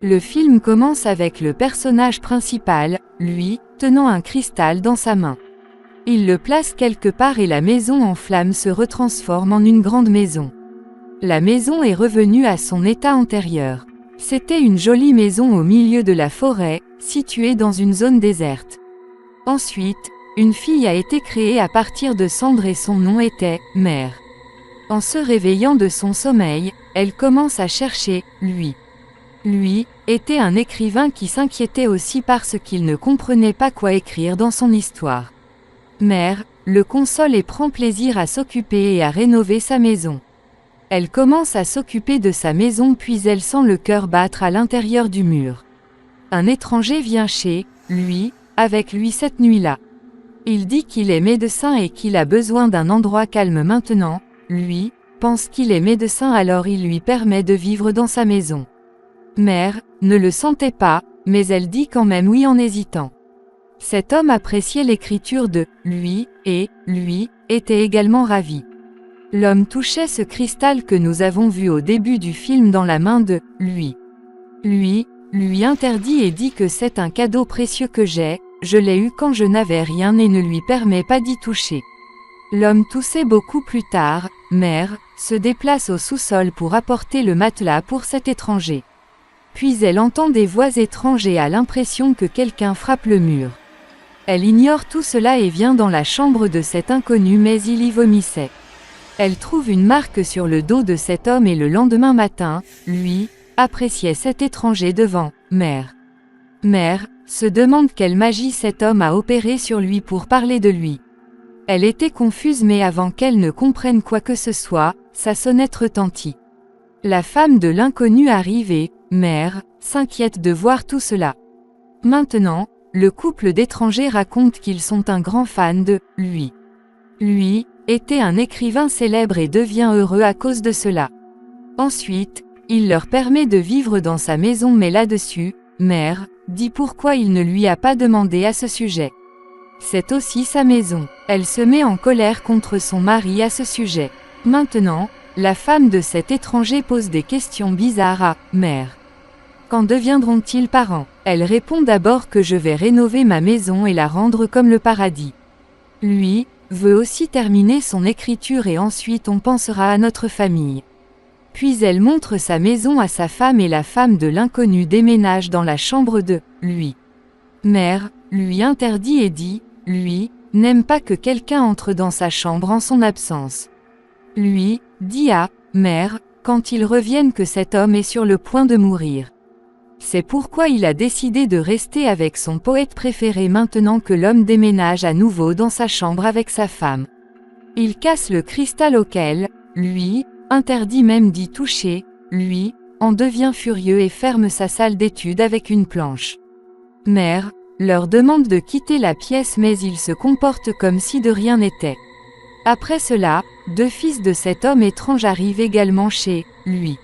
Le film commence avec le personnage principal, lui, tenant un cristal dans sa main. Il le place quelque part et la maison en flammes se retransforme en une grande maison. La maison est revenue à son état antérieur. C'était une jolie maison au milieu de la forêt, située dans une zone déserte. Ensuite, une fille a été créée à partir de cendres et son nom était Mère. En se réveillant de son sommeil, elle commence à chercher lui. Lui était un écrivain qui s'inquiétait aussi parce qu'il ne comprenait pas quoi écrire dans son histoire. Mère le console et prend plaisir à s'occuper et à rénover sa maison. Elle commence à s'occuper de sa maison puis elle sent le cœur battre à l'intérieur du mur. Un étranger vient chez lui, avec lui cette nuit-là. Il dit qu'il est médecin et qu'il a besoin d'un endroit calme maintenant. Lui pense qu'il est médecin alors il lui permet de vivre dans sa maison. Mère ne le sentait pas, mais elle dit quand même oui en hésitant. Cet homme appréciait l'écriture de lui, et lui était également ravi. L'homme touchait ce cristal que nous avons vu au début du film dans la main de lui. Lui interdit et dit que c'est un cadeau précieux que je l'ai eu quand je n'avais rien et ne lui permet pas d'y toucher. L'homme toussait beaucoup plus tard. Mère se déplace au sous-sol pour apporter le matelas pour cet étranger. Puis elle entend des voix étranges et a l'impression que quelqu'un frappe le mur. Elle ignore tout cela et vient dans la chambre de cet inconnu mais il y vomissait. Elle trouve une marque sur le dos de cet homme et le lendemain matin, lui appréciait cet étranger devant Mère. Mère se demande quelle magie cet homme a opéré sur lui pour parler de lui. Elle était confuse mais avant qu'elle ne comprenne quoi que ce soit, sa sonnette retentit. La femme de l'inconnu arrive et Mère s'inquiète de voir tout cela. Maintenant, le couple d'étrangers raconte qu'ils sont un grand fan de lui. Lui était un écrivain célèbre et devient heureux à cause de cela. Ensuite, il leur permet de vivre dans sa maison mais là-dessus, Mère dit pourquoi il ne lui a pas demandé à ce sujet. C'est aussi sa maison. Elle se met en colère contre son mari à ce sujet. Maintenant, la femme de cet étranger pose des questions bizarres à Mère. Quand deviendront-ils parents? Elle répond d'abord que je vais rénover ma maison et la rendre comme le paradis. Lui veut aussi terminer son écriture et ensuite on pensera à notre famille. Puis elle montre sa maison à sa femme et la femme de l'inconnu déménage dans la chambre de lui. Mère lui interdit et dit, lui n'aime pas que quelqu'un entre dans sa chambre en son absence. Lui dit à Mère, quand ils reviennent que cet homme est sur le point de mourir. C'est pourquoi il a décidé de rester avec son poète préféré maintenant que l'homme déménage à nouveau dans sa chambre avec sa femme. Il casse le cristal auquel, lui, interdit même d'y toucher, lui, en devient furieux et ferme sa salle d'études avec une planche. Mère leur demande de quitter la pièce mais ils se comportent comme si de rien n'était. Après cela, deux fils de cet homme étrange arrivent également chez lui.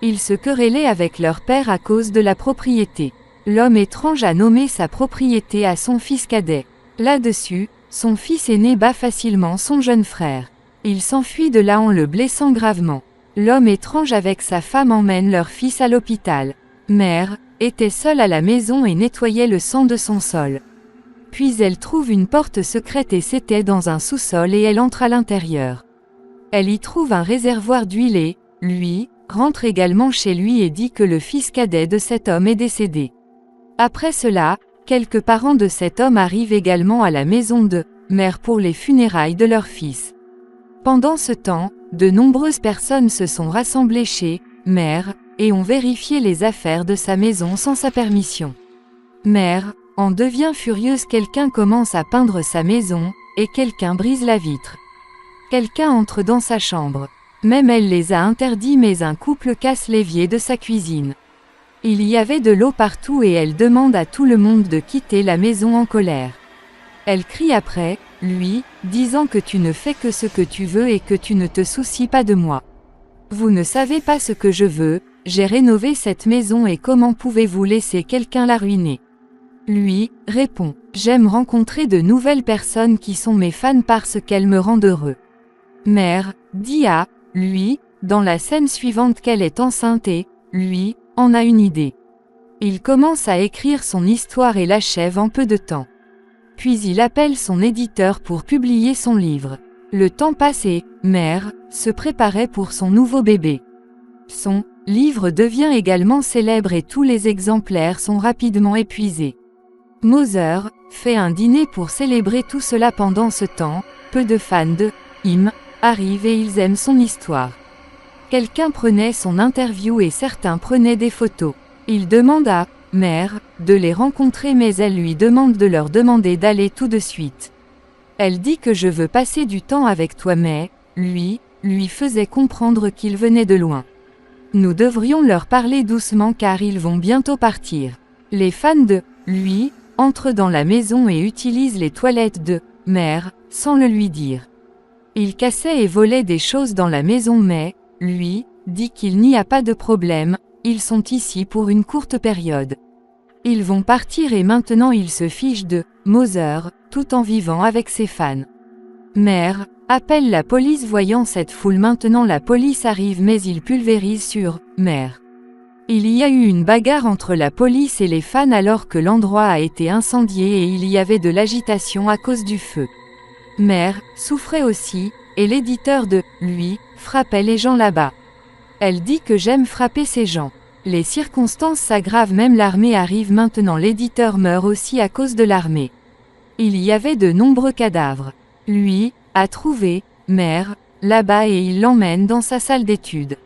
Ils se querellaient avec leur père à cause de la propriété. L'homme étrange a nommé sa propriété à son fils cadet. Là-dessus, son fils aîné bat facilement son jeune frère. Il s'enfuit de là en le blessant gravement. L'homme étrange avec sa femme emmène leur fils à l'hôpital. Mère était seule à la maison et nettoyait le sang de son sol. Puis elle trouve une porte secrète et c'était dans un sous-sol et elle entre à l'intérieur. Elle y trouve un réservoir d'huile et, lui, rentre également chez lui et dit que le fils cadet de cet homme est décédé. Après cela, quelques parents de cet homme arrivent également à la maison de Mère pour les funérailles de leur fils. Pendant ce temps, de nombreuses personnes se sont rassemblées chez Mère et ont vérifié les affaires de sa maison sans sa permission. Mère en devient furieuse, quelqu'un commence à peindre sa maison, et quelqu'un brise la vitre. Quelqu'un entre dans sa chambre. Même elle les a interdits mais un couple casse l'évier de sa cuisine. Il y avait de l'eau partout et elle demande à tout le monde de quitter la maison en colère. Elle crie après, lui, disant que tu ne fais que ce que tu veux et que tu ne te soucies pas de moi. Vous ne savez pas ce que je veux, j'ai rénové cette maison et comment pouvez-vous laisser quelqu'un la ruiner? Lui répond, j'aime rencontrer de nouvelles personnes qui sont mes fans parce qu'elles me rendent heureux. Mère dit à lui, dans la scène suivante qu'elle est enceinte et, lui, en a une idée. Il commence à écrire son histoire et l'achève en peu de temps. Puis il appelle son éditeur pour publier son livre. Le temps passe et Mère se préparait pour son nouveau bébé. Son livre devient également célèbre et tous les exemplaires sont rapidement épuisés. Moser fait un dîner pour célébrer tout cela. Pendant ce temps, peu de fans de him arrivent et ils aiment son histoire. Quelqu'un prenait son interview et certains prenaient des photos. Il demande à Mère de les rencontrer mais elle lui demande de leur demander d'aller tout de suite. Elle dit que je veux passer du temps avec toi mais, lui faisait comprendre qu'il venait de loin. Nous devrions leur parler doucement car ils vont bientôt partir. Les fans de lui entrent dans la maison et utilisent les toilettes de Mère sans le lui dire. Ils cassaient et volaient des choses dans la maison mais, lui dit qu'il n'y a pas de problème, ils sont ici pour une courte période. Ils vont partir et maintenant il se fiche de Moser, tout en vivant avec ses fans. Mère appelle la police voyant cette foule. Maintenant la police arrive mais il pulvérise sur Mère. Il y a eu une bagarre entre la police et les fans alors que l'endroit a été incendié et il y avait de l'agitation à cause du feu. Mère souffrait aussi, et l'éditeur de lui frappait les gens là-bas. Elle dit que j'aime frapper ces gens. Les circonstances s'aggravent même l'armée arrive maintenant l'éditeur meurt aussi à cause de l'armée. Il y avait de nombreux cadavres. Lui a trouvé Mère là-bas et il l'emmène dans sa salle d'études.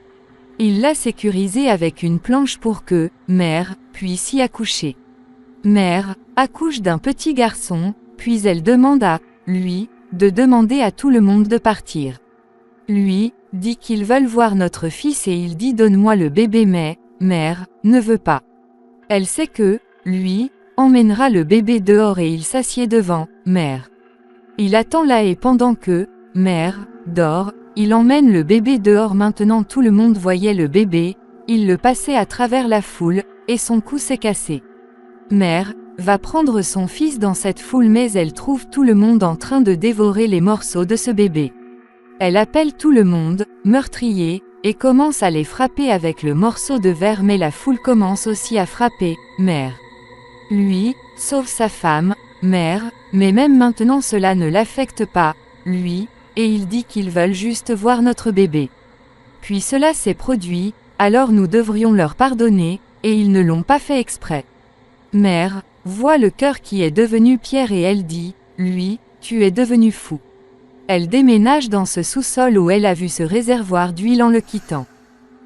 Il l'a sécurisée avec une planche pour que Mère puisse y accoucher. Mère accouche d'un petit garçon, puis elle demande à lui de demander à tout le monde de partir. Lui dit qu'ils veulent voir notre fils et il dit donne-moi le bébé mais Mère ne veut pas. Elle sait que lui emmènera le bébé dehors et il s'assied devant Mère. Il attend là et pendant que Mère dort, il emmène le bébé dehors. Maintenant tout le monde voyait le bébé, il le passait à travers la foule, et son cou s'est cassé. Mère va prendre son fils dans cette foule mais elle trouve tout le monde en train de dévorer les morceaux de ce bébé. Elle appelle tout le monde, meurtrier, et commence à les frapper avec le morceau de verre mais la foule commence aussi à frapper Mère. Lui sauve sa femme, Mère, mais même maintenant cela ne l'affecte pas, lui, et il dit qu'ils veulent juste voir notre bébé. Puis cela s'est produit, alors nous devrions leur pardonner, et ils ne l'ont pas fait exprès. Mère voit le cœur qui est devenu pierre et elle dit, lui, tu es devenu fou. Elle déménage dans ce sous-sol où elle a vu ce réservoir d'huile en le quittant.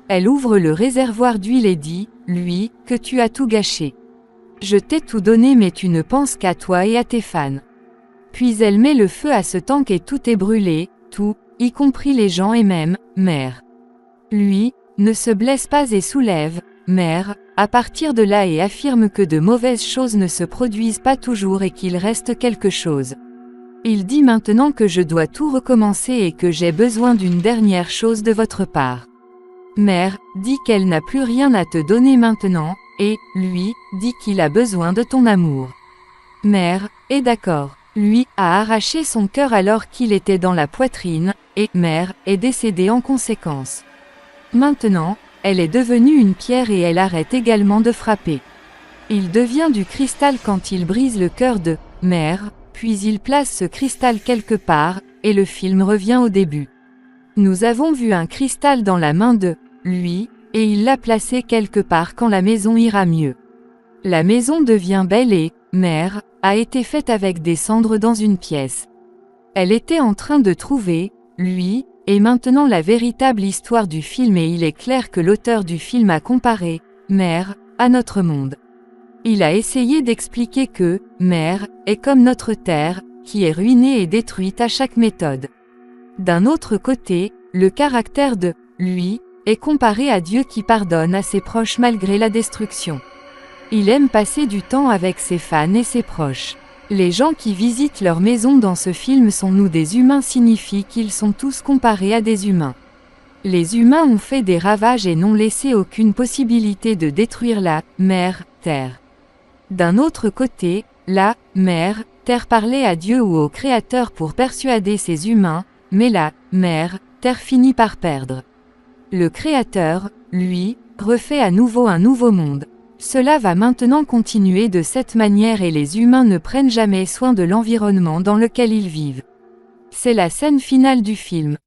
Elle ouvre le réservoir d'huile et dit, lui, que tu as tout gâché. Je t'ai tout donné mais tu ne penses qu'à toi et à tes fans. Puis elle met le feu à ce tank et tout est brûlé, tout, y compris les gens et même, Mère. Lui ne se blesse pas et soulève Mère à partir de là et affirme que de mauvaises choses ne se produisent pas toujours et qu'il reste quelque chose. Il dit maintenant que je dois tout recommencer et que j'ai besoin d'une dernière chose de votre part. Mère dit qu'elle n'a plus rien à te donner maintenant, et lui dit qu'il a besoin de ton amour. Mère est d'accord. Lui a arraché son cœur alors qu'il était dans la poitrine, et Mère est décédée en conséquence. Maintenant, elle est devenue une pierre et elle arrête également de frapper. Il devient du cristal quand il brise le cœur de Mère, puis il place ce cristal quelque part, et le film revient au début. Nous avons vu un cristal dans la main de lui, et il l'a placé quelque part quand la maison ira mieux. La maison devient belle et Mère a été faite avec des cendres dans une pièce. Elle était en train de trouver lui, et maintenant la véritable histoire du film et il est clair que l'auteur du film a comparé Mère à notre monde. Il a essayé d'expliquer que Mère est comme notre terre, qui est ruinée et détruite à chaque méthode. D'un autre côté, le caractère de lui est comparé à Dieu qui pardonne à ses proches malgré la destruction. Il aime passer du temps avec ses fans et ses proches. Les gens qui visitent leur maison dans ce film sont nous des humains signifie qu'ils sont tous comparés à des humains. Les humains ont fait des ravages et n'ont laissé aucune possibilité de détruire la Mère Terre. D'un autre côté, la Mère Terre parlait à Dieu ou au Créateur pour persuader ces humains, mais la Mère Terre finit par perdre. Le Créateur, lui, refait à nouveau un nouveau monde. Cela va maintenant continuer de cette manière et les humains ne prennent jamais soin de l'environnement dans lequel ils vivent. C'est la scène finale du film.